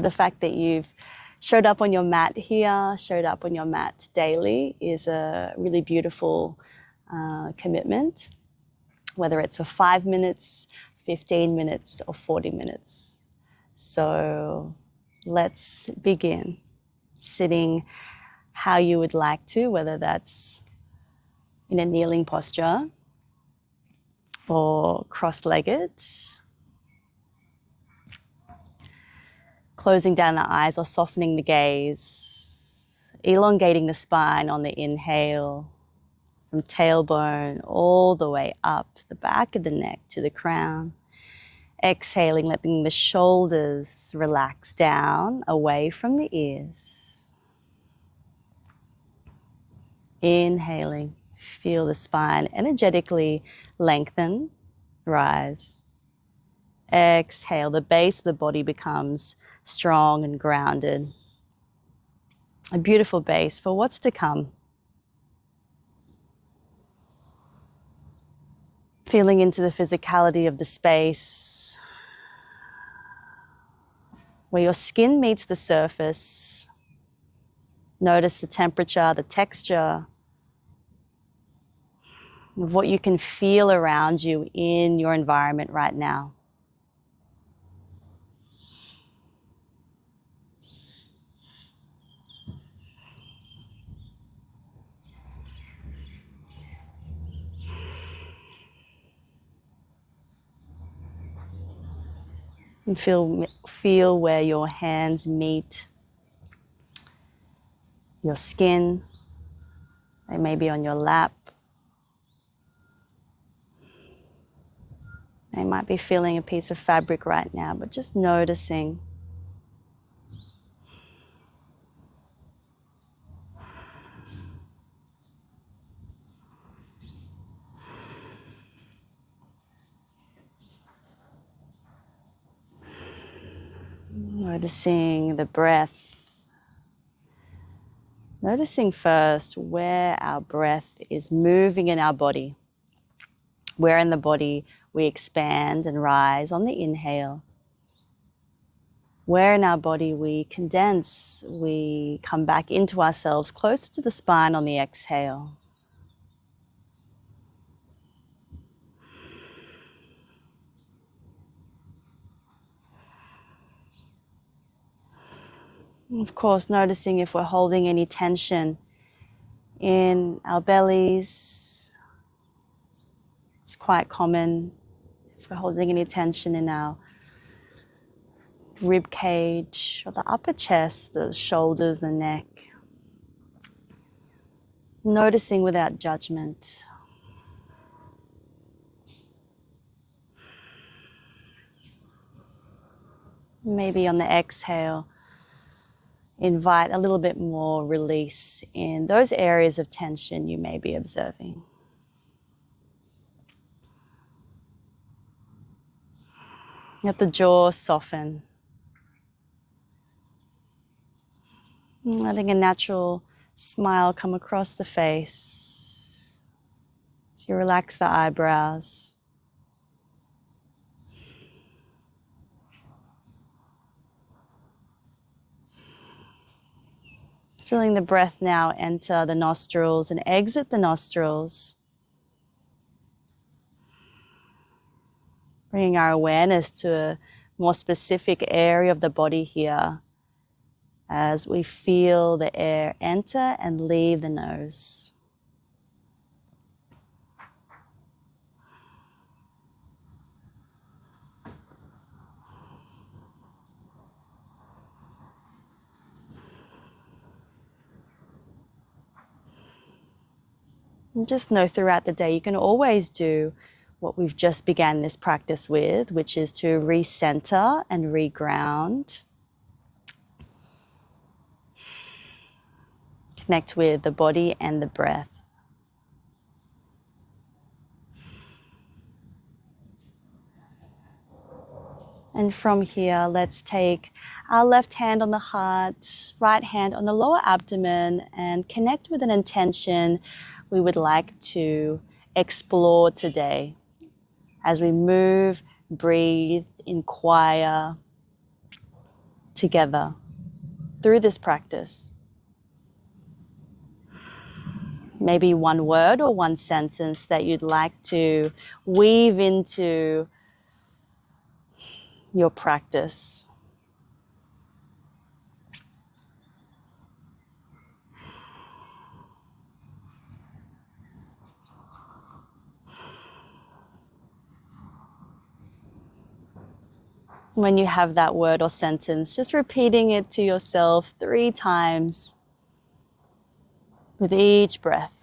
the fact that you've showed up on your mat here, showed up on your mat daily is a really beautiful commitment, whether it's for 5 minutes, 15 minutes, or 40 minutes. So let's begin sitting how you would like to, whether that's in a kneeling posture or cross-legged, closing down the eyes or softening the gaze, elongating the spine on the inhale, from tailbone all the way up the back of the neck to the crown. Exhaling, letting the shoulders relax down away from the ears. Inhaling, feel the spine energetically lengthen, rise. Exhale, the base of the body becomes strong and grounded. A beautiful base for what's to come. Feeling into the physicality of the space, where your skin meets the surface. Notice the temperature, the texture of what you can feel around you in your environment right now. And feel where your hands meet your skin. They may be on your lap. They might be feeling a piece of fabric right now, but just noticing. Noticing the breath. Noticing first where our breath is moving in our body. Where in the body we expand and rise on the inhale. Where in our body we condense, we come back into ourselves closer to the spine on the exhale. Of course, noticing if we're holding any tension in our bellies. It's quite common if we're holding any tension in our rib cage or the upper chest, the shoulders, the neck. Noticing without judgment. Maybe on the exhale, invite a little bit more release in those areas of tension you may be observing. Let the jaw soften. Letting a natural smile come across the face as you relax the eyebrows. Feeling the breath now enter the nostrils and exit the nostrils. Bringing our awareness to a more specific area of the body here as we feel the air enter and leave the nose. And just know throughout the day you can always do what we've just began this practice with, which is to recenter and reground. Connect with the body and the breath. And from here, let's take our left hand on the heart, right hand on the lower abdomen, and connect with an intention we would like to explore today. As we move, breathe, inquire, together through this practice. Maybe one word or one sentence that you'd like to weave into your practice. When you have that word or sentence, just repeating it to yourself 3 times with each breath.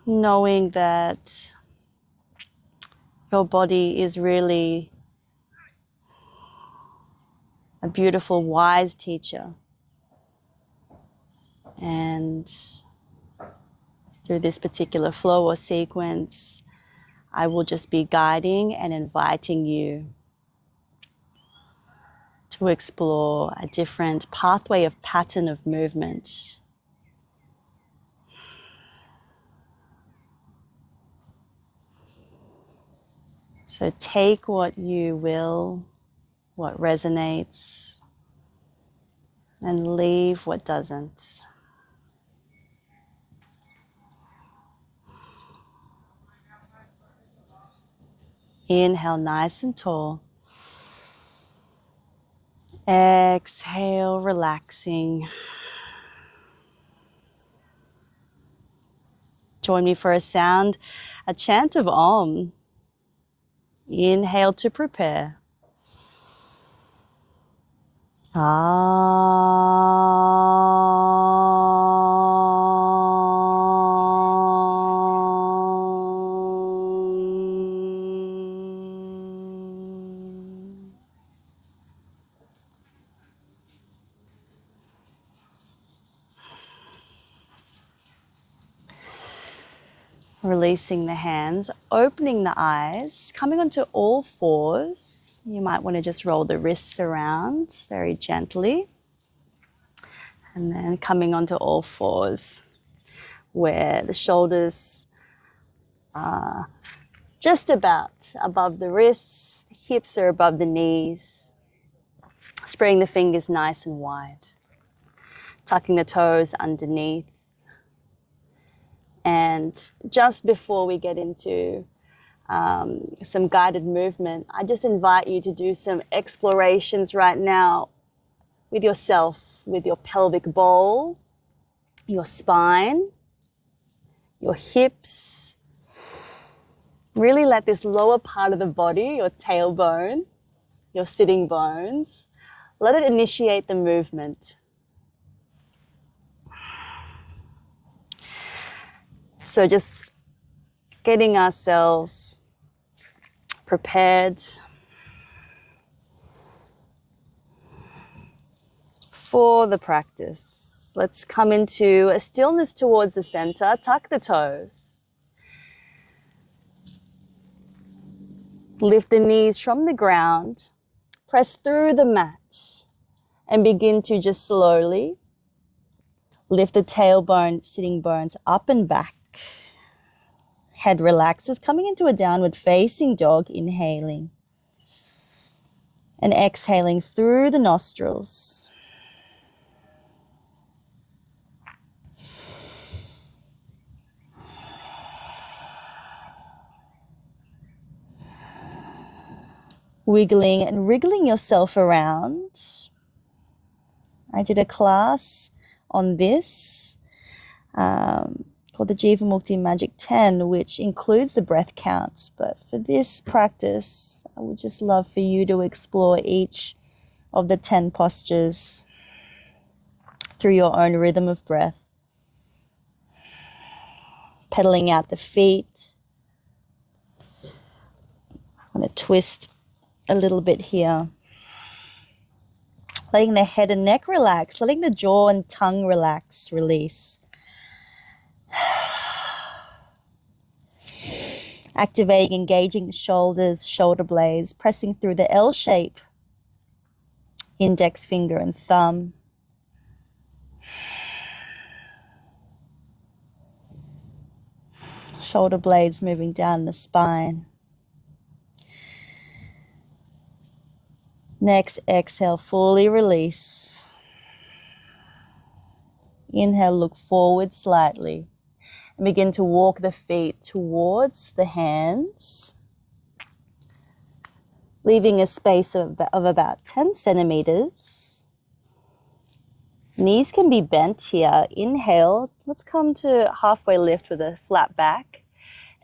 Knowing that your body is really a beautiful, wise teacher. And through this particular flow or sequence, I will just be guiding and inviting you to explore a different pathway of pattern of movement. So take what you will, what resonates, and leave what doesn't. Inhale nice and tall. Exhale, relaxing. Join me for a chant of Om. Inhale to prepare. Releasing the hands, opening the eyes, coming onto all fours. You might want to just roll the wrists around very gently. And then coming onto all fours, where the shoulders are just about above the wrists, the hips are above the knees. Spreading the fingers nice and wide. Tucking the toes underneath. And just before we get into some guided movement, I just invite you to do some explorations right now with yourself, with your pelvic bowl, your spine, your hips. Really let this lower part of the body, your tailbone, your sitting bones, let it initiate the movement. So just getting ourselves prepared for the practice. Let's come into a stillness towards the center. Tuck the toes. Lift the knees from the ground. Press through the mat and begin to just slowly lift the tailbone, sitting bones up and back. Head relaxes, coming into a downward facing dog, inhaling. And exhaling through the nostrils. Wiggling and wriggling yourself around. I did a class on this called the Jivamukti Magic 10, which includes the breath counts. But for this practice, I would just love for you to explore each of the 10 postures through your own rhythm of breath. Pedaling out the feet. I'm going to twist a little bit here. Letting the head and neck relax, letting the jaw and tongue relax, release. Activating, engaging the shoulders, shoulder blades, pressing through the L shape, index finger and thumb. Shoulder blades moving down the spine. Next, exhale, fully release. Inhale, look forward slightly. And begin to walk the feet towards the hands, leaving a space of about 10 centimeters. Knees can be bent here. Inhale, let's come to halfway lift with a flat back.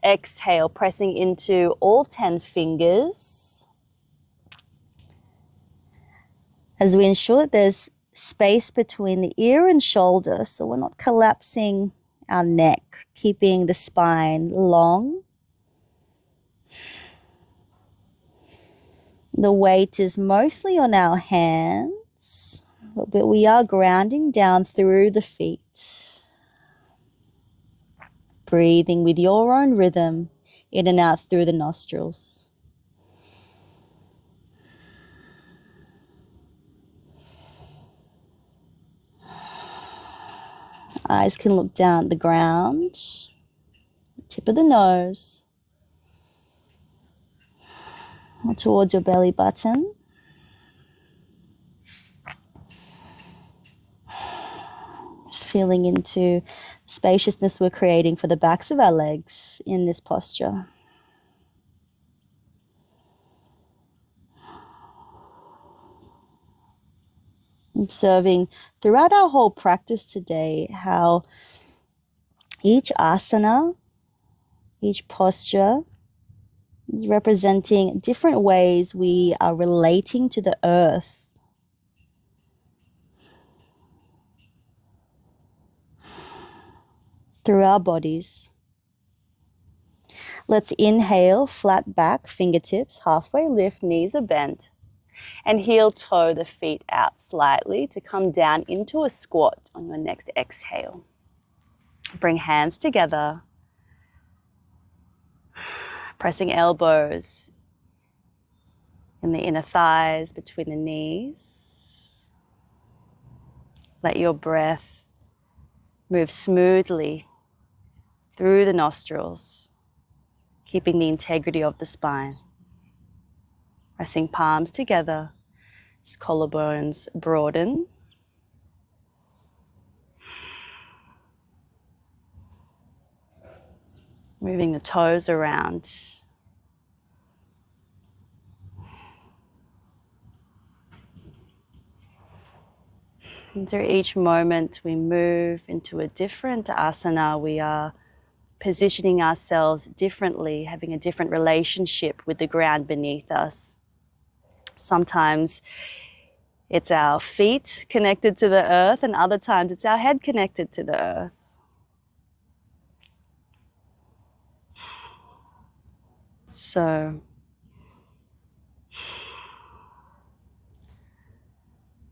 Exhale, pressing into all 10 fingers. As we ensure that there's space between the ear and shoulder, so we're not collapsing our neck, keeping the spine long. The weight is mostly on our hands, but we are grounding down through the feet. Breathing with your own rhythm in and out through the nostrils. Eyes can look down at the ground, tip of the nose, or towards your belly button. Just feeling into the spaciousness we're creating for the backs of our legs in this posture. Observing throughout our whole practice today how each asana, each posture is representing different ways we are relating to the earth. Through our bodies. Let's inhale, flat back, fingertips, halfway lift, knees are bent. And heel toe the feet out slightly to come down into a squat on your next exhale. Bring hands together. Pressing elbows in the inner thighs, between the knees. Let your breath move smoothly through the nostrils, keeping the integrity of the spine. Pressing palms together as collarbones broaden. Moving the toes around. And through each moment we move into a different asana, we are positioning ourselves differently, having a different relationship with the ground beneath us. Sometimes it's our feet connected to the earth, and other times it's our head connected to the earth. So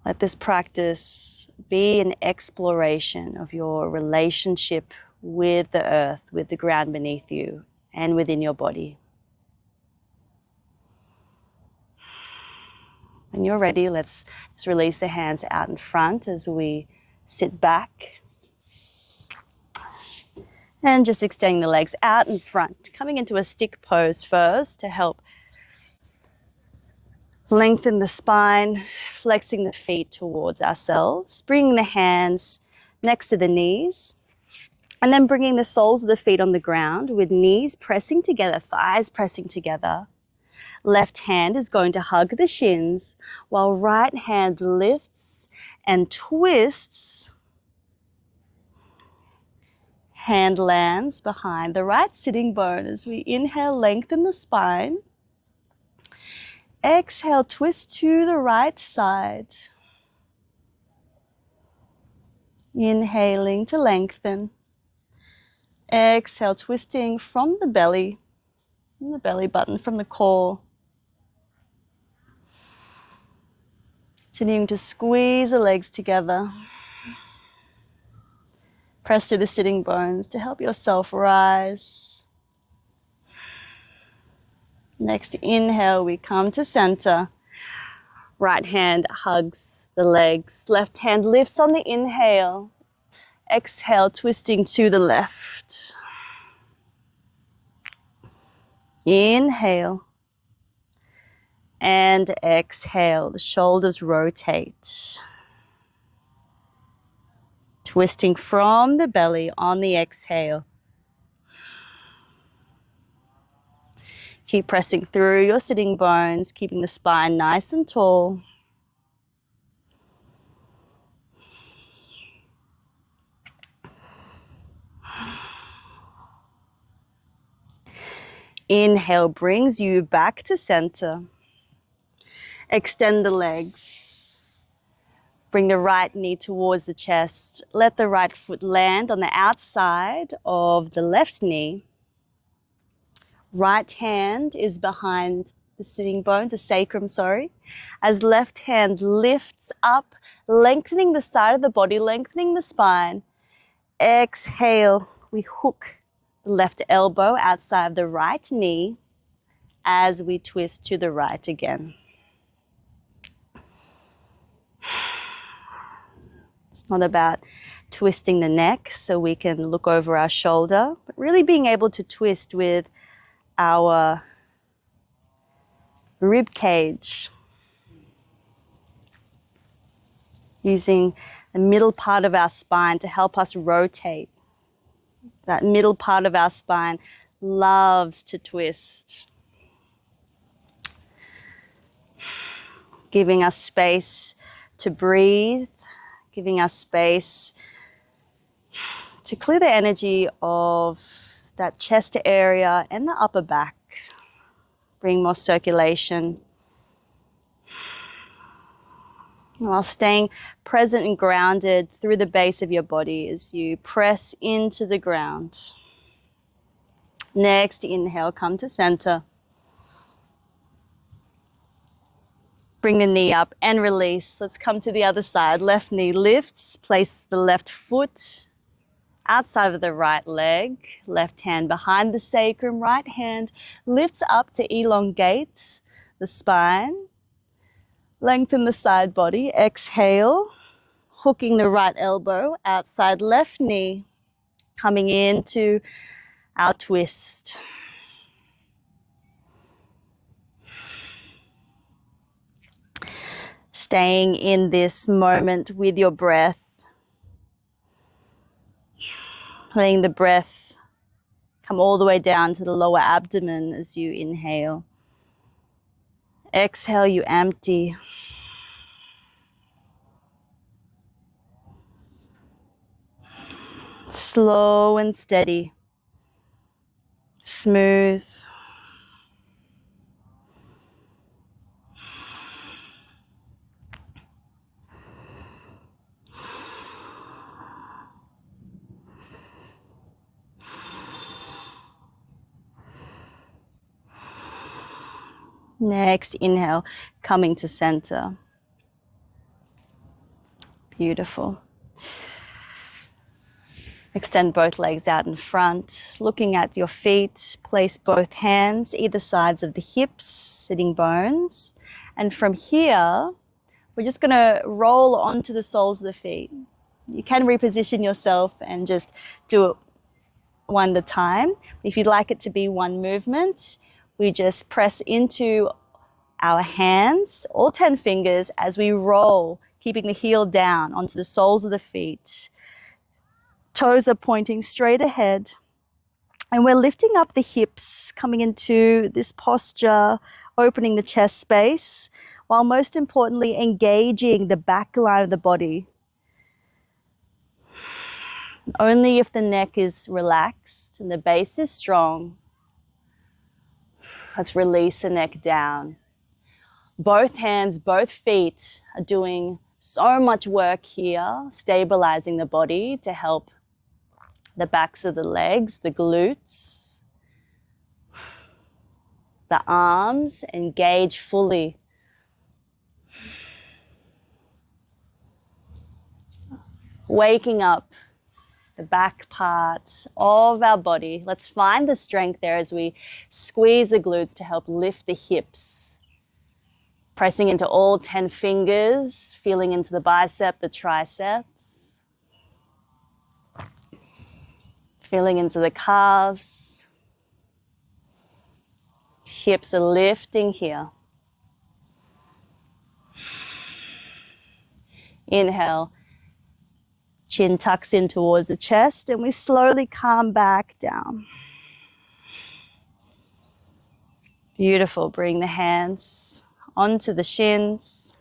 let this practice be an exploration of your relationship with the earth, with the ground beneath you, and within your body. When you're ready, let's just release the hands out in front as we sit back. And just extending the legs out in front, coming into a stick pose first to help lengthen the spine, flexing the feet towards ourselves, bringing the hands next to the knees, and then bringing the soles of the feet on the ground with knees pressing together, thighs pressing together. Left hand is going to hug the shins while right hand lifts and twists. Hand lands behind the right sitting bone as we inhale, lengthen the spine. Exhale, twist to the right side. Inhaling to lengthen. Exhale, twisting from the belly button, from the core. Continuing to squeeze the legs together. Press through the sitting bones to help yourself rise. Next inhale, we come to center. Right hand hugs the legs. Left hand lifts on the inhale. Exhale, twisting to the left. Inhale. And exhale, the shoulders rotate. Twisting from the belly on the exhale. Keep pressing through your sitting bones, keeping the spine nice and tall. Inhale brings you back to center. Extend the legs. Bring the right knee towards the chest. Let the right foot land on the outside of the left knee. Right hand is behind the sitting bones, the sacrum, sorry. As left hand lifts up, lengthening the side of the body, lengthening the spine. Exhale, we hook the left elbow outside of the right knee as we twist to the right again. It's not about twisting the neck so we can look over our shoulder, but really being able to twist with our rib cage, using the middle part of our spine to help us rotate. That middle part of our spine loves to twist, giving us space to breathe, giving us space to clear the energy of that chest area and the upper back. Bring more circulation, while staying present and grounded through the base of your body as you press into the ground. Next, inhale, come to center. Bring the knee up and release. Let's come to the other side. Left knee lifts, place the left foot outside of the right leg. Left hand behind the sacrum, right hand lifts up to elongate the spine. Lengthen the side body. Exhale, hooking the right elbow outside left knee, coming into our twist. Staying in this moment with your breath. Letting the breath come all the way down to the lower abdomen as you inhale. Exhale, you empty. Slow and steady. Smooth. Next, inhale, coming to center. Beautiful. Extend both legs out in front, looking at your feet. Place both hands either sides of the hips, sitting bones. And from here, we're just going to roll onto the soles of the feet. You can reposition yourself and just do it one at a time. If you'd like it to be one movement, we just press into our hands, all 10 fingers, as we roll, keeping the heel down onto the soles of the feet. Toes are pointing straight ahead. And we're lifting up the hips, coming into this posture, opening the chest space, while most importantly engaging the back line of the body. Only if the neck is relaxed and the base is strong. Let's release the neck down. Both hands, both feet are doing so much work here, stabilizing the body to help the backs of the legs, the glutes, the arms engage fully. Waking up the back part of our body. Let's find the strength there as we squeeze the glutes to help lift the hips. Pressing into all 10 fingers, feeling into the bicep, the triceps. Feeling into the calves. Hips are lifting here. Inhale, chin tucks in towards the chest, and we slowly calm back down. Beautiful. Bring the hands onto the shins.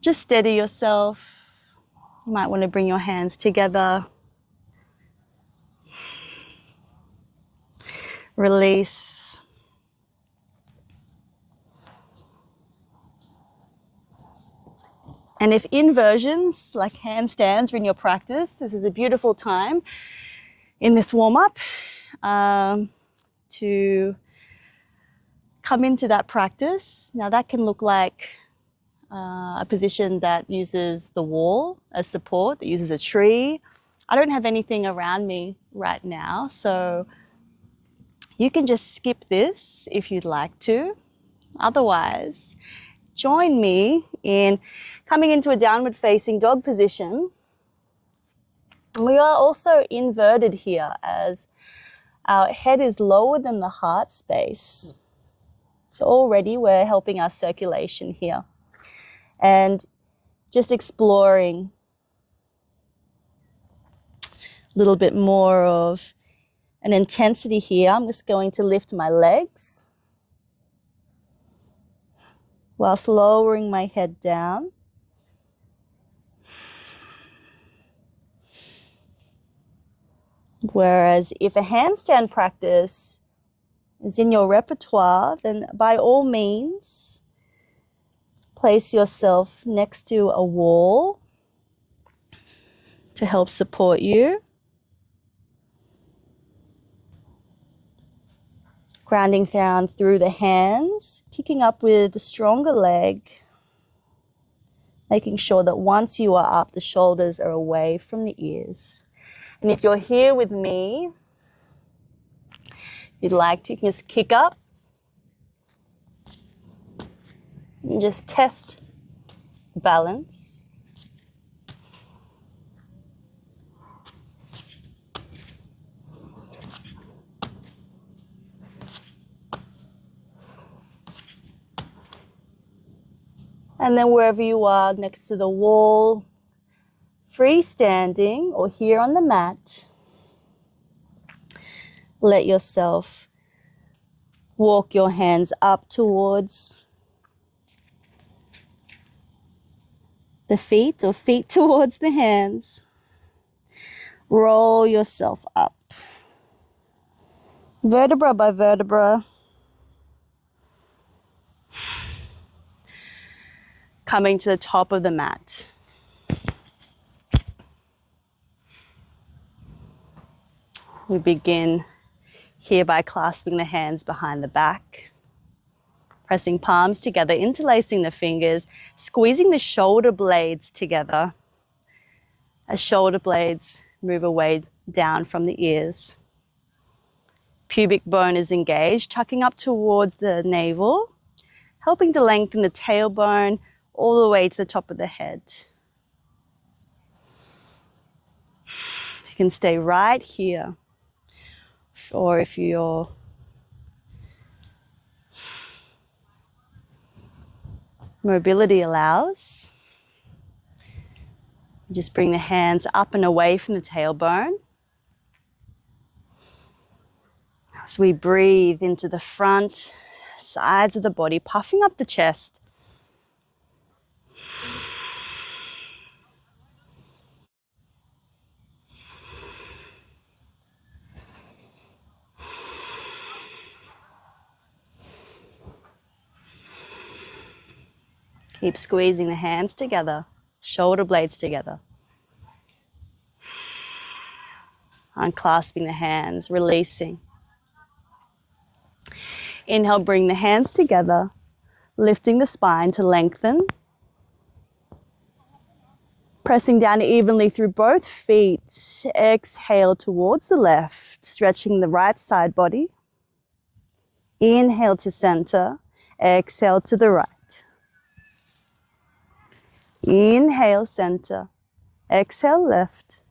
Just steady yourself. You might want to bring your hands together. Release. And if inversions, like handstands, are in your practice, this is a beautiful time in this warm-up to come into that practice. Now that can look like a position that uses the wall as support, that uses a tree. I don't have anything around me right now, so you can just skip this if you'd like to. Otherwise, join me in coming into a downward facing dog position. We are also inverted here as our head is lower than the heart space. So already we're helping our circulation here. And just exploring a little bit more of an intensity here. I'm just going to lift my legs whilst lowering my head down. Whereas if a handstand practice is in your repertoire, then by all means, place yourself next to a wall to help support you. Grounding down through the hands, kicking up with the stronger leg, making sure that once you are up, the shoulders are away from the ears. And if you're here with me, you'd like to, you can just kick up and just test balance. And then wherever you are next to the wall, freestanding or here on the mat, let yourself walk your hands up towards the feet or feet towards the hands. Roll yourself up, vertebra by vertebra. Coming to the top of the mat. We begin here by clasping the hands behind the back, pressing palms together, interlacing the fingers, squeezing the shoulder blades together as shoulder blades move away down from the ears. Pubic bone is engaged, tucking up towards the navel, helping to lengthen the tailbone all the way to the top of the head. You can stay right here. Or if your mobility allows, just bring the hands up and away from the tailbone. As we breathe into the front, sides of the body, puffing up the chest. Keep squeezing the hands together, shoulder blades together. Unclasping the hands, releasing. Inhale, bring the hands together, lifting the spine to lengthen. Pressing down evenly through both feet. Exhale towards the left, stretching the right side body. Inhale to center, exhale to the right. Inhale, center, exhale, left.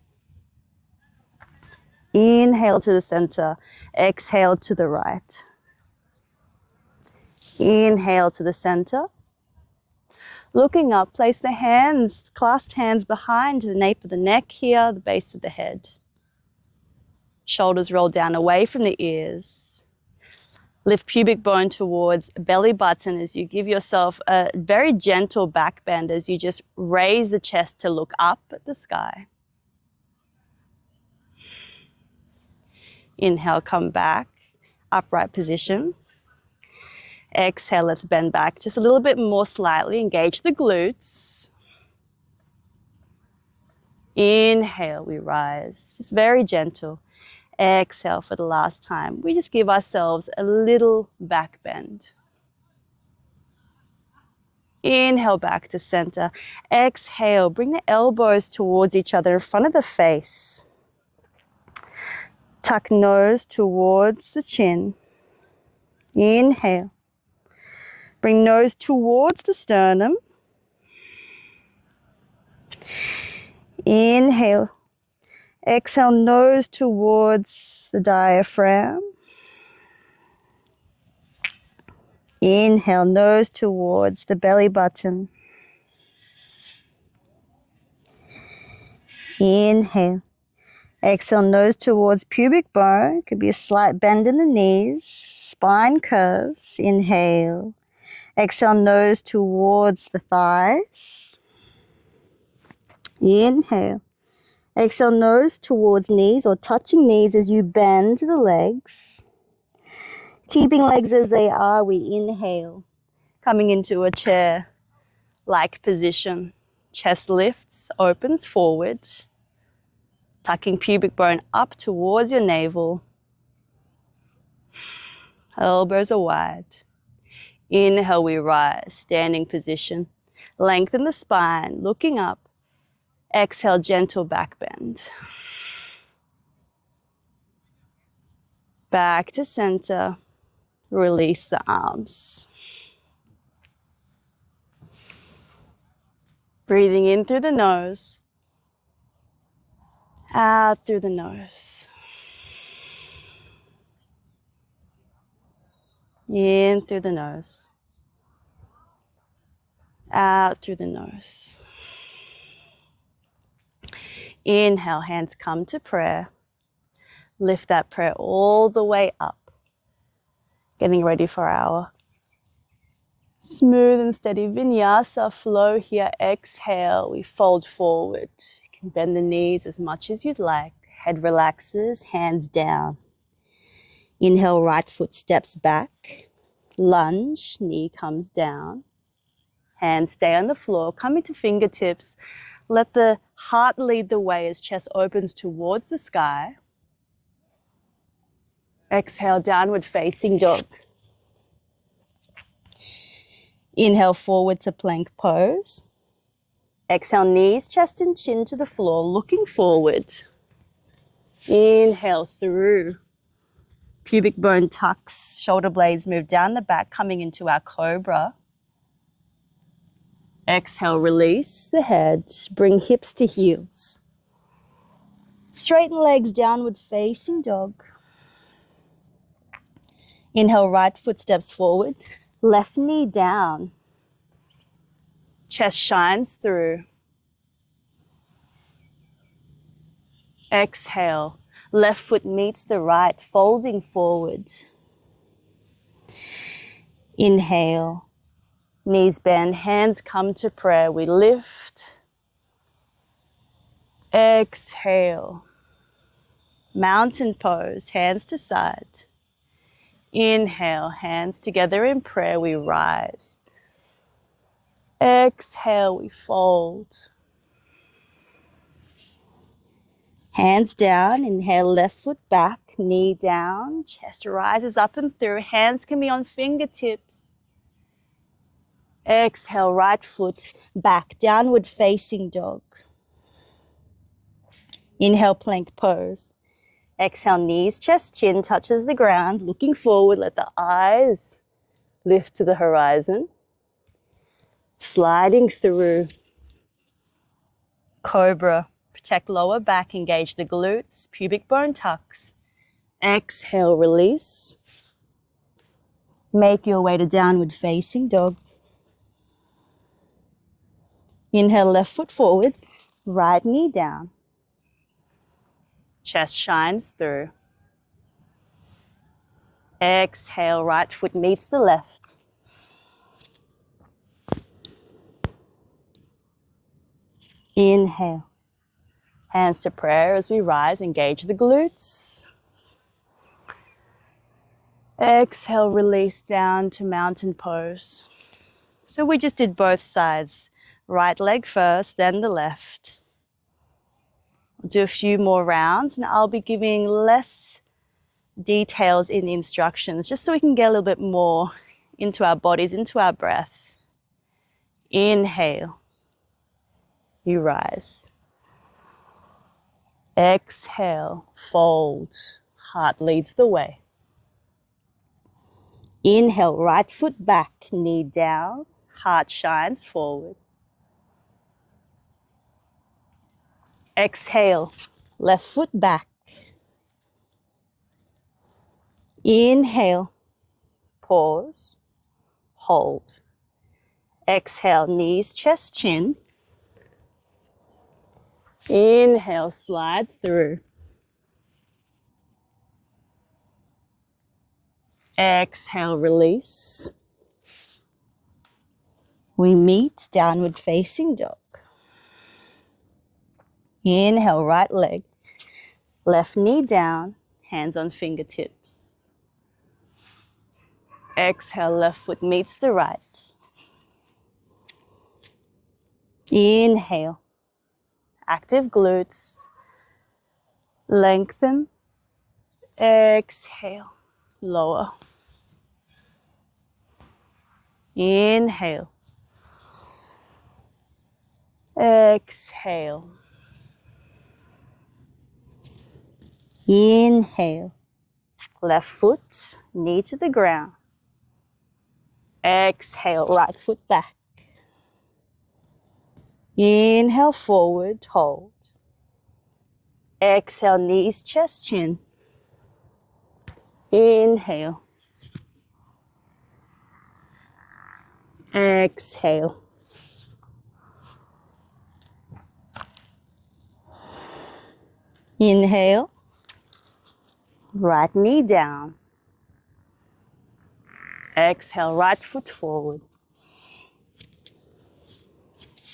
Inhale to the center, exhale to the right. Inhale to the center. Looking up, place the hands, clasped hands behind the nape of the neck here, the base of the head. Shoulders roll down away from the ears. Lift pubic bone towards belly button as you give yourself a very gentle back bend as you just raise the chest to look up at the sky. Inhale, come back, upright position. Exhale, let's bend back just a little bit more slightly. Engage the glutes. Inhale, we rise, just very gentle. Exhale for the last time. We just give ourselves a little back bend. Inhale back to center. Exhale, bring the elbows towards each other in front of the face. Tuck nose towards the chin. Inhale. Bring nose towards the sternum. Inhale. Exhale, nose towards the diaphragm. Inhale, nose towards the belly button. Inhale. Exhale, nose towards pubic bone. Could be a slight bend in the knees. Spine curves. Inhale. Exhale, nose towards the thighs. Inhale. Exhale, nose towards knees or touching knees as you bend the legs. Keeping legs as they are, we inhale. Coming into a chair-like position. Chest lifts, opens forward. Tucking pubic bone up towards your navel. Elbows are wide. Inhale, we rise, standing position. Lengthen the spine, looking up. Exhale, gentle back bend. Back to center. Release the arms. Breathing in through the nose. Out through the nose. In through the nose. Out through the nose. Inhale, hands come to prayer. Lift that prayer all the way up. Getting ready for our smooth and steady Vinyasa flow here. Exhale, we fold forward. You can bend the knees as much as you'd like. Head relaxes, hands down. Inhale, right foot steps back. Lunge, knee comes down. Hands stay on the floor, coming to fingertips. Let the heart lead the way as chest opens towards the sky. Exhale, downward facing dog. Inhale, forward to plank pose. Exhale, knees, chest and chin to the floor, looking forward. Inhale through. Pubic bone tucks, shoulder blades move down the back, coming into our cobra. Exhale, release the head, bring hips to heels. Straighten legs, downward facing dog. Inhale, right foot steps forward, left knee down. Chest shines through. Exhale, left foot meets the right, folding forward. Inhale, knees bend, hands come to prayer. We lift. Exhale, mountain pose, hands to side. Inhale, hands together in prayer, we rise. Exhale, we fold. Hands down, inhale, left foot back, knee down, chest rises up and through. Hands can be on fingertips. Exhale, right foot back, downward facing dog. Inhale, plank pose. Exhale, knees, chest, chin touches the ground. Looking forward, let the eyes lift to the horizon. Sliding through. Cobra. Protect lower back, engage the glutes, pubic bone tucks. Exhale, release. Make your way to downward facing dog. Inhale, left foot forward, right knee down. Chest shines through. Exhale, right foot meets the left. Inhale. Hands to prayer as we rise, engage the glutes. Exhale, release down to mountain pose. So we just did both sides. Right leg first, then the left. We'll do a few more rounds and I'll be giving less details in the instructions just so we can get a little bit more into our bodies, into our breath. Inhale. You rise. Exhale, fold. Heart leads the way. Inhale, right foot back, knee down, heart shines forward. Exhale, left foot back. Inhale, pause, hold. Exhale, knees, chest, chin. Inhale, slide through. Exhale, release. We meet downward facing dog. Inhale, right leg. Left knee down, hands on fingertips. Exhale, left foot meets the right. Inhale, active glutes. Lengthen. Exhale, lower. Inhale. Exhale. Inhale. Left foot, knee to the ground. Exhale, right foot back. Inhale, forward, hold. Exhale, knees, chest, chin. Inhale. Exhale. Inhale. Right knee down. Exhale, right foot forward.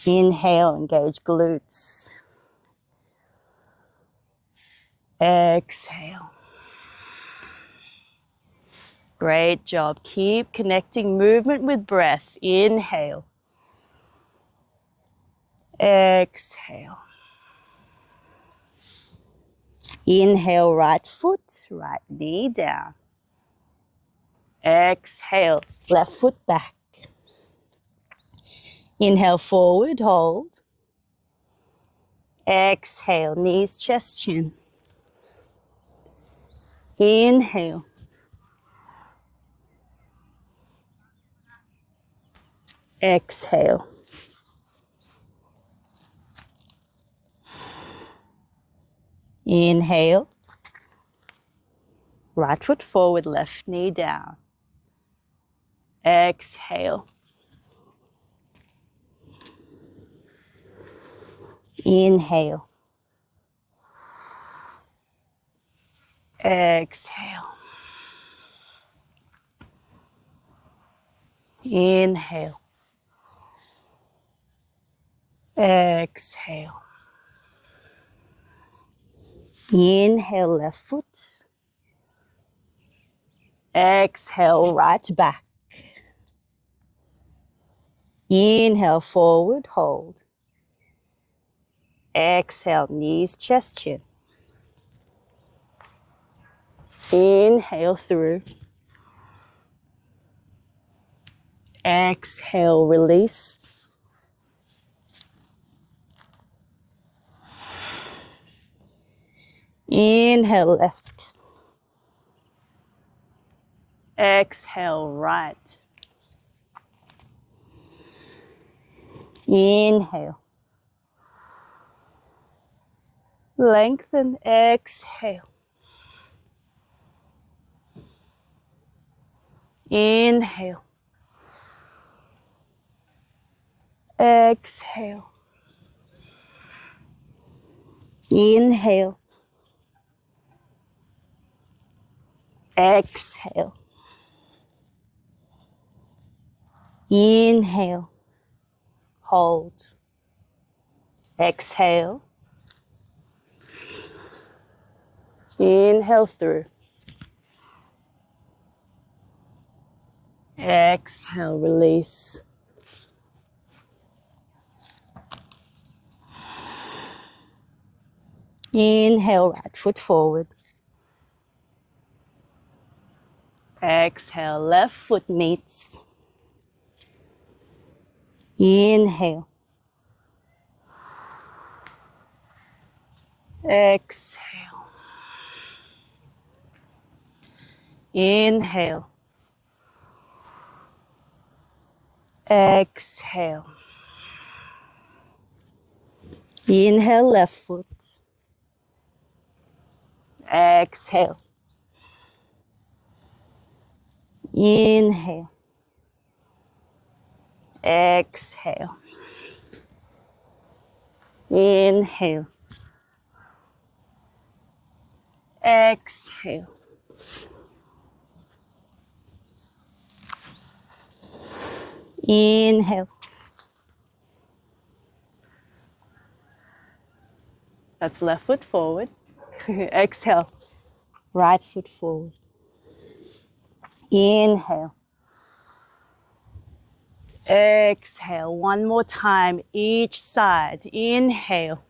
Inhale, engage glutes. Exhale. Great job. Keep connecting movement with breath. Inhale. Exhale. Inhale, right foot, right knee down. Exhale, left foot back. Inhale, forward, hold. Exhale, knees, chest, chin. Inhale. Exhale. Inhale. Right foot forward, left knee down. Exhale. Inhale. Exhale. Inhale. Exhale. Inhale, left foot. Exhale, right back. Inhale, forward, hold. Exhale, knees, chest, chin. Inhale through. Exhale, release. Inhale, left. Exhale, right. Inhale. Lengthen, exhale. Inhale. Exhale. Inhale. Exhale. Inhale. Hold. Exhale. Inhale through. Exhale, release. Inhale, right foot forward. Exhale, left foot meets. Inhale. Exhale. Inhale. Exhale. Inhale, left foot. Exhale. Inhale. Exhale. Inhale. Exhale. Inhale. That's left foot forward. Exhale. Right foot forward. Inhale. Exhale. One more time, each side. Inhale.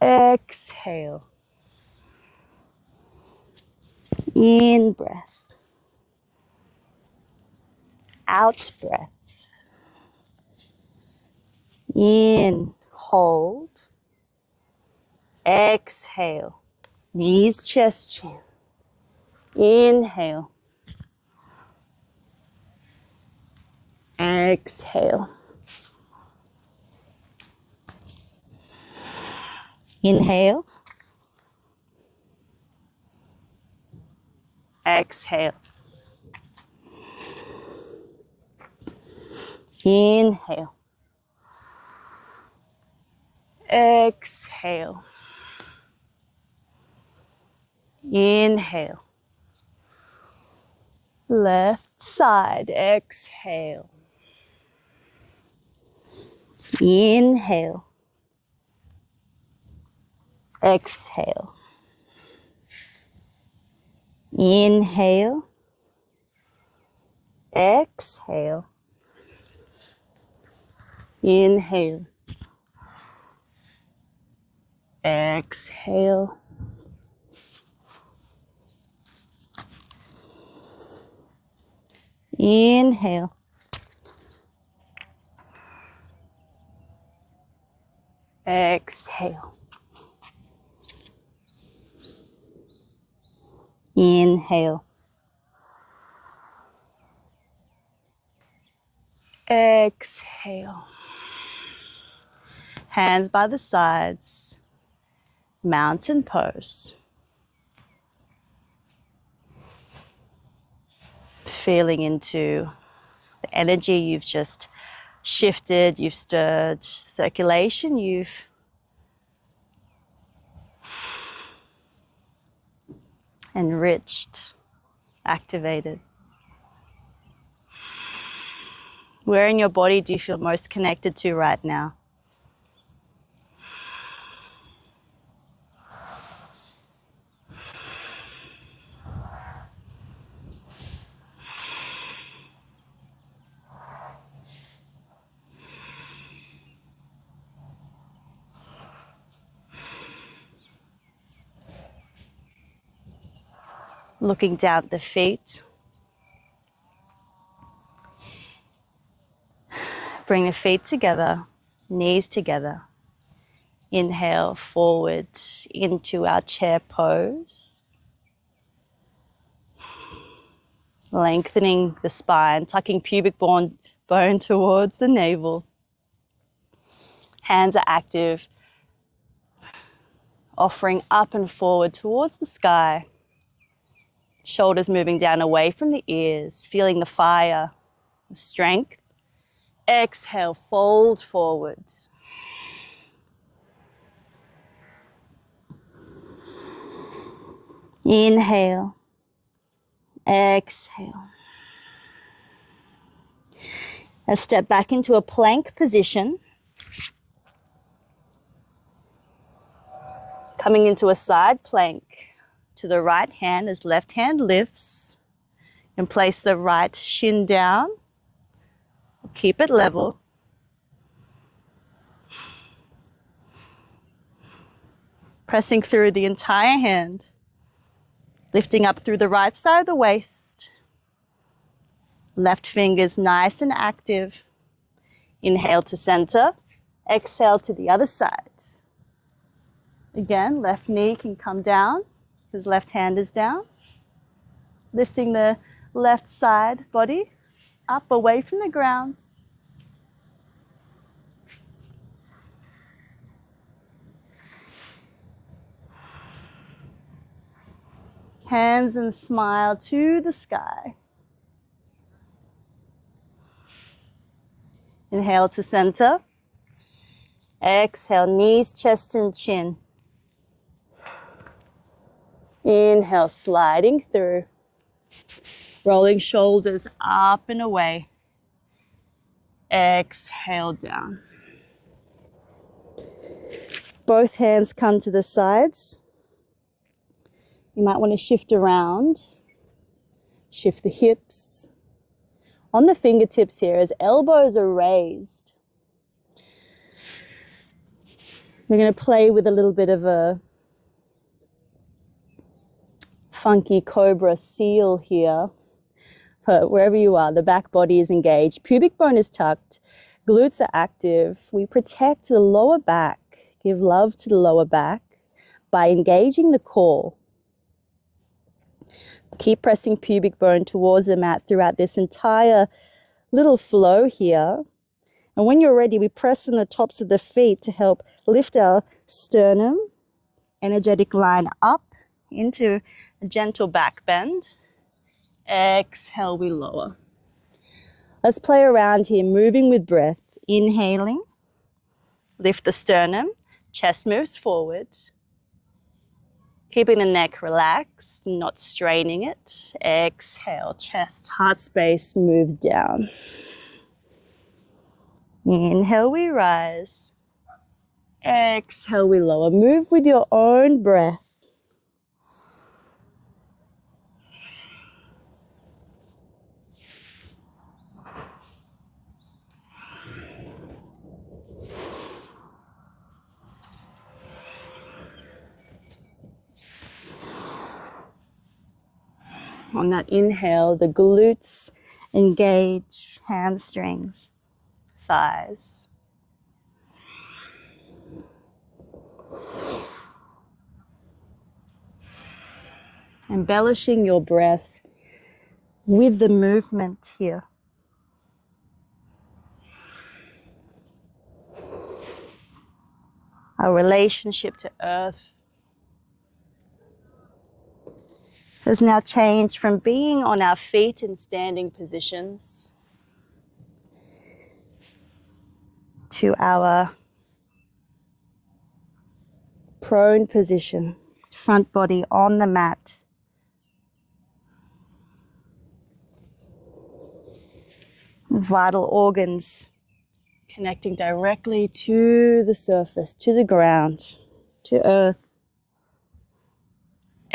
Exhale. In breath. Out breath. In. Hold. Exhale. Knees, chest, chin. Inhale. Exhale. Inhale. Exhale. Inhale. Exhale. Inhale. Left side. Exhale. Inhale. Exhale. Inhale. Exhale. Inhale. Exhale. Inhale. Exhale. Inhale. Exhale. Hands by the sides. Mountain pose. Feeling into the energy you've just shifted, you've stirred circulation, you've enriched, activated. Where in your body do you feel most connected to right now? Looking down at the feet. Bring the feet together, knees together. Inhale forward into our chair pose. Lengthening the spine, tucking pubic bone towards the navel. Hands are active, offering up and forward towards the sky. Shoulders moving down away from the ears, feeling the fire, the strength. Exhale, fold forward. Inhale. Exhale. Let's step back into a plank position. Coming into a side plank to the right hand as left hand lifts. And place the right shin down. Keep it level. Pressing through the entire hand. Lifting up through the right side of the waist. Left fingers nice and active. Inhale to center. Exhale to the other side. Again, left knee can come down because left hand is down. Lifting the left side body up away from the ground. Hands and smile to the sky. Inhale to center. Exhale, knees, chest, and chin. Inhale, sliding through. Rolling shoulders up and away. Exhale down. Both hands come to the sides. You might want to shift around. Shift the hips. On the fingertips here as elbows are raised. We're going to play with a little bit of a funky cobra seal here. But wherever you are, the back body is engaged. Pubic bone is tucked. Glutes are active. We protect the lower back. Give love to the lower back by engaging the core. Keep pressing pubic bone towards the mat throughout this entire little flow here. And when you're ready, we press on the tops of the feet to help lift our sternum, energetic line up into a gentle back bend. Exhale, we lower. Let's play around here, moving with breath. Inhaling, lift the sternum, chest moves forward. Keeping the neck relaxed, not straining it. Exhale, chest, heart space moves down. Inhale, we rise. Exhale, we lower. Move with your own breath. On that inhale, the glutes engage, hamstrings, thighs. Embellishing your breath with the movement here. Our relationship to earth has now changed from being on our feet in standing positions to our prone position, front body on the mat. Vital organs connecting directly to the surface, to the ground, to earth.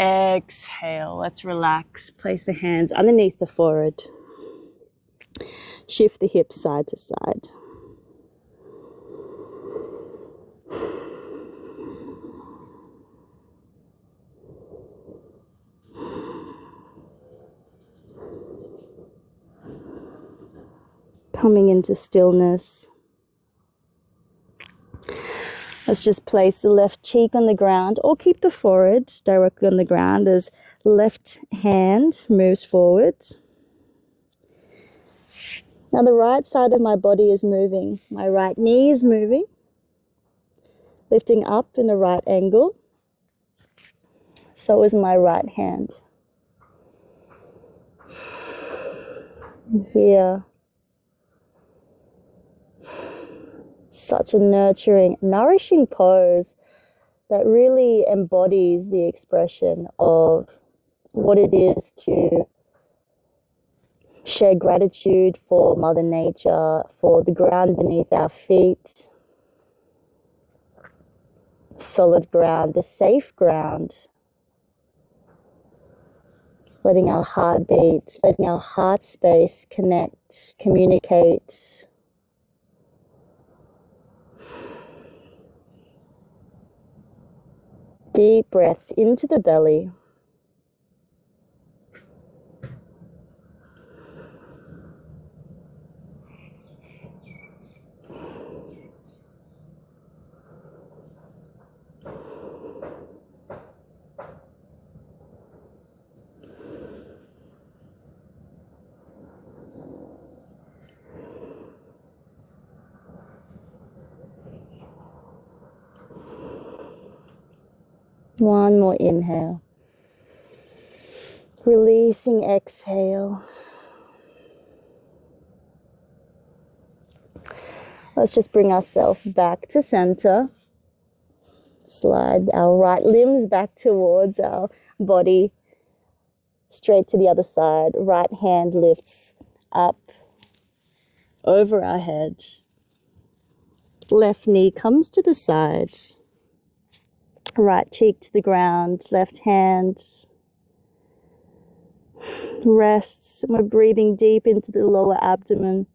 Exhale, let's relax. Place the hands underneath the forehead. Shift the hips side to side. Coming into stillness. Let's just place the left cheek on the ground or keep the forehead directly on the ground as left hand moves forward. Now the right side of my body is moving. My right knee is moving, lifting up in a right angle. So is my right hand. Here, such a nurturing, nourishing pose that really embodies the expression of what it is to share gratitude for Mother Nature, for the ground beneath our feet, solid ground, the safe ground, letting our heart beat, letting our heart space connect, communicate. Deep breaths into the belly. One more inhale. Releasing exhale. Let's just bring ourselves back to center. Slide our right limbs back towards our body. Straight to the other side. Right hand lifts up over our head. Left knee comes to the side. Right cheek to the ground. Left hand rests. We're breathing deep into the lower abdomen.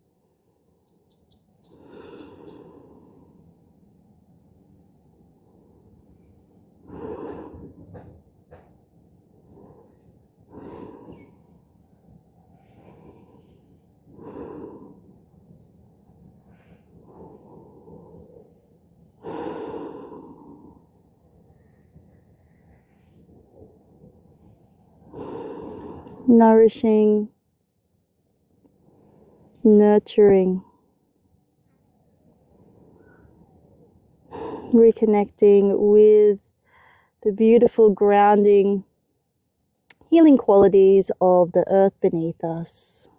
Nourishing, nurturing, reconnecting with the beautiful grounding, healing qualities of the earth beneath us.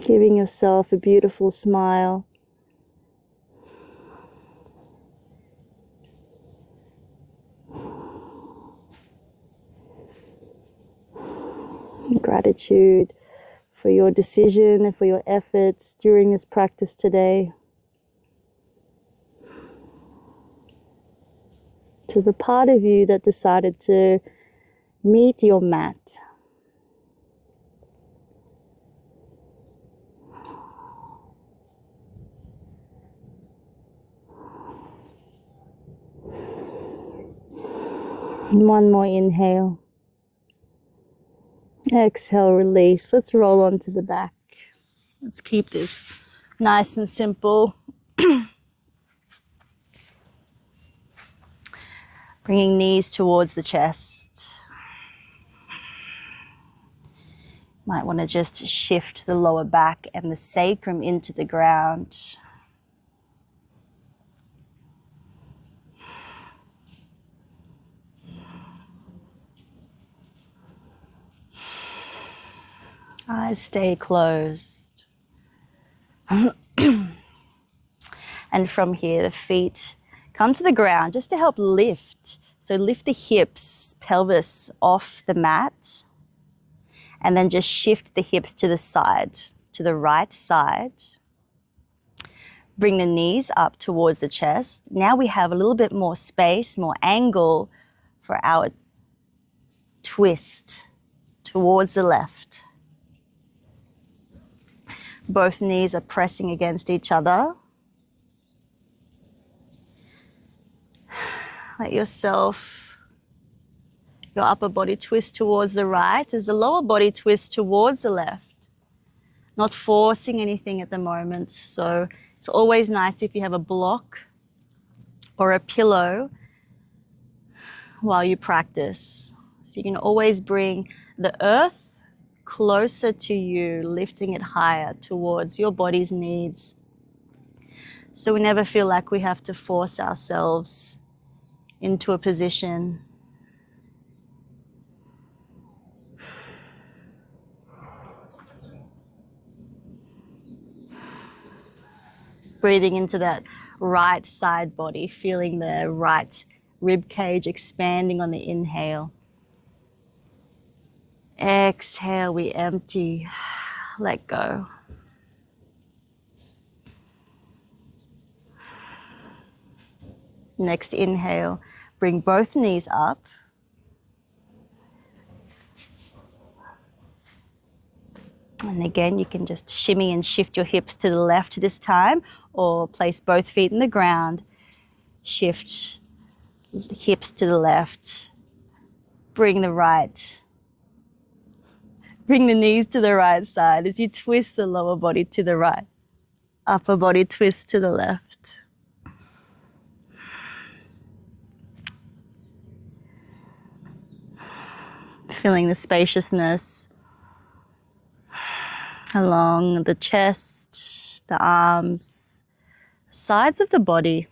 Giving yourself a beautiful smile. Gratitude for your decision and for your efforts during this practice today. To the part of you that decided to meet your mat. One more inhale. Exhale, release. Let's roll onto the back. Let's keep this nice and simple. Bringing knees towards the chest. Might want to just shift the lower back and the sacrum into the ground. Eyes stay closed. And from here, the feet come to the ground just to help lift. So lift the hips, pelvis off the mat, and then just shift the hips to the side, to the right side. Bring the knees up towards the chest. Now we have a little bit more space, more angle for our twist towards the left. Both knees are pressing against each other. Let yourself, your upper body twist towards the right as the lower body twists towards the left. Not forcing anything at the moment. So it's always nice if you have a block or a pillow while you practice. So you can always bring the earth closer to you, lifting it higher towards your body's needs. So we never feel like we have to force ourselves into a position. Breathing into that right side body, feeling the right rib cage expanding on the inhale. Exhale, we empty, let go. Next inhale, bring both knees up. And again, you can just shimmy and shift your hips to the left this time, or place both feet in the ground. Shift the hips to the left. Bring the knees to the right side as you twist the lower body to the right. Upper body twist to the left. Feeling the spaciousness along the chest, the arms, sides of the body.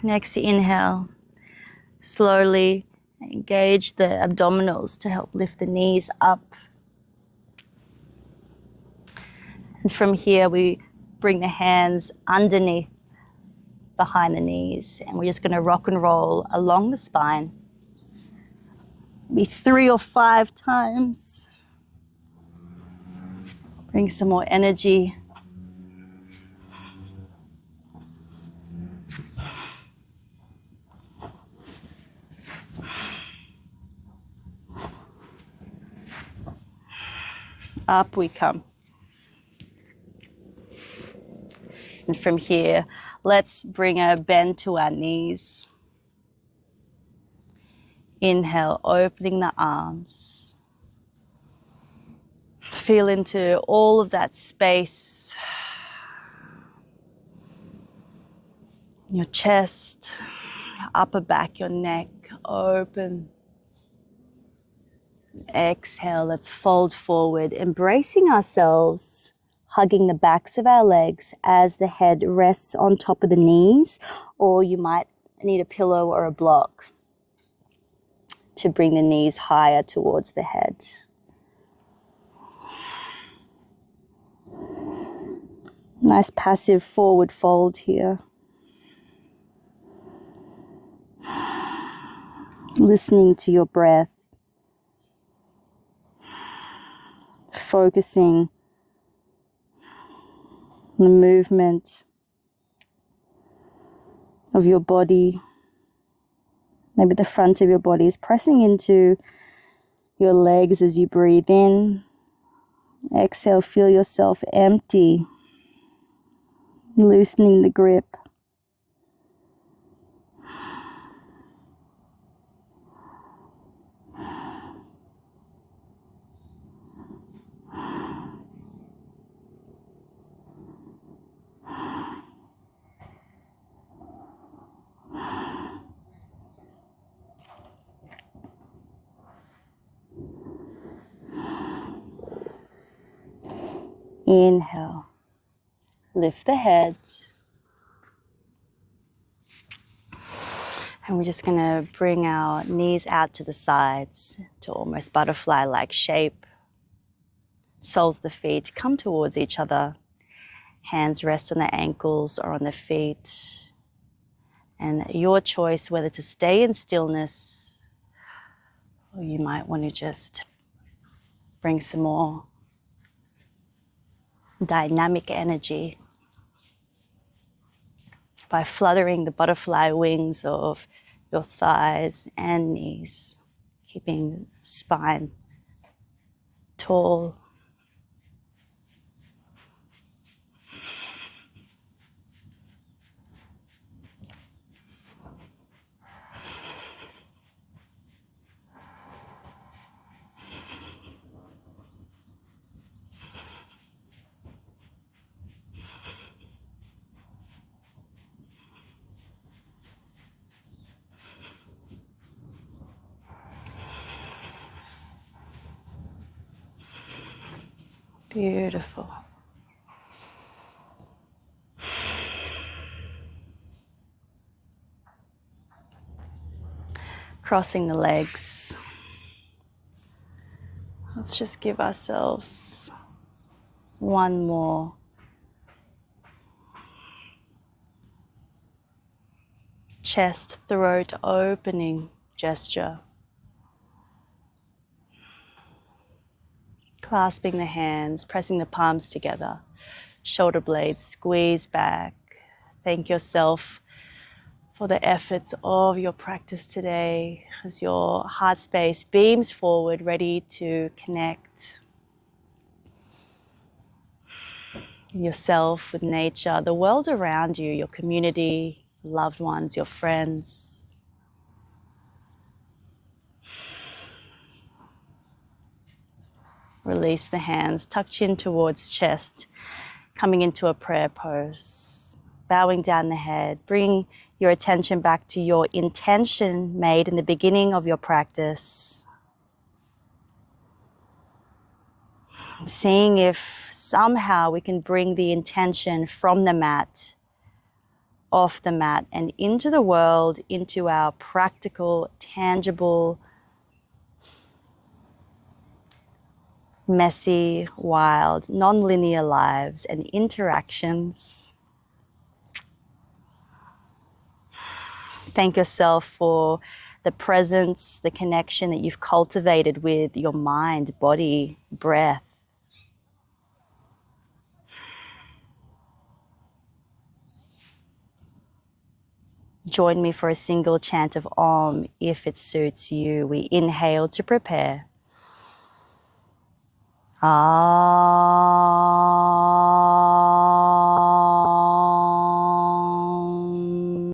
Next inhale, slowly engage the abdominals to help lift the knees up. And from here we bring the hands underneath behind the knees, and we're just going to rock and roll along the spine. Maybe 3 or 5 times. Bring some more energy. Up we come. And from here, let's bring a bend to our knees. Inhale, opening the arms. Feel into all of that space. Your chest, your upper back, your neck, open. Exhale, let's fold forward, embracing ourselves, hugging the backs of our legs as the head rests on top of the knees, or you might need a pillow or a block to bring the knees higher towards the head. Nice passive forward fold here. Listening to your breath. Focusing on the movement of your body. Maybe the front of your body is pressing into your legs as you breathe in. Exhale, feel yourself empty, loosening the grip. Inhale, lift the head. And we're just going to bring our knees out to the sides to almost butterfly-like shape. Soles of the feet come towards each other. Hands rest on the ankles or on the feet. And your choice whether to stay in stillness, or you might want to just bring some more dynamic energy by fluttering the butterfly wings of your thighs and knees, keeping spine tall. Beautiful. Crossing the legs. Let's just give ourselves one more chest, throat opening gesture. Clasping the hands, pressing the palms together, shoulder blades squeeze back. Thank yourself for the efforts of your practice today as your heart space beams forward, ready to connect with yourself, with nature, the world around you, your community, loved ones, your friends. Release the hands, tuck chin towards chest, coming into a prayer pose, bowing down the head. Bring your attention back to your intention made in the beginning of your practice. Seeing if somehow we can bring the intention from the mat, off the mat, and into the world, into our practical, tangible, messy, wild, non-linear lives and interactions. Thank yourself for the presence, the connection that you've cultivated with your mind, body, breath. Join me for a single chant of Om if it suits you. We inhale to prepare. Ah.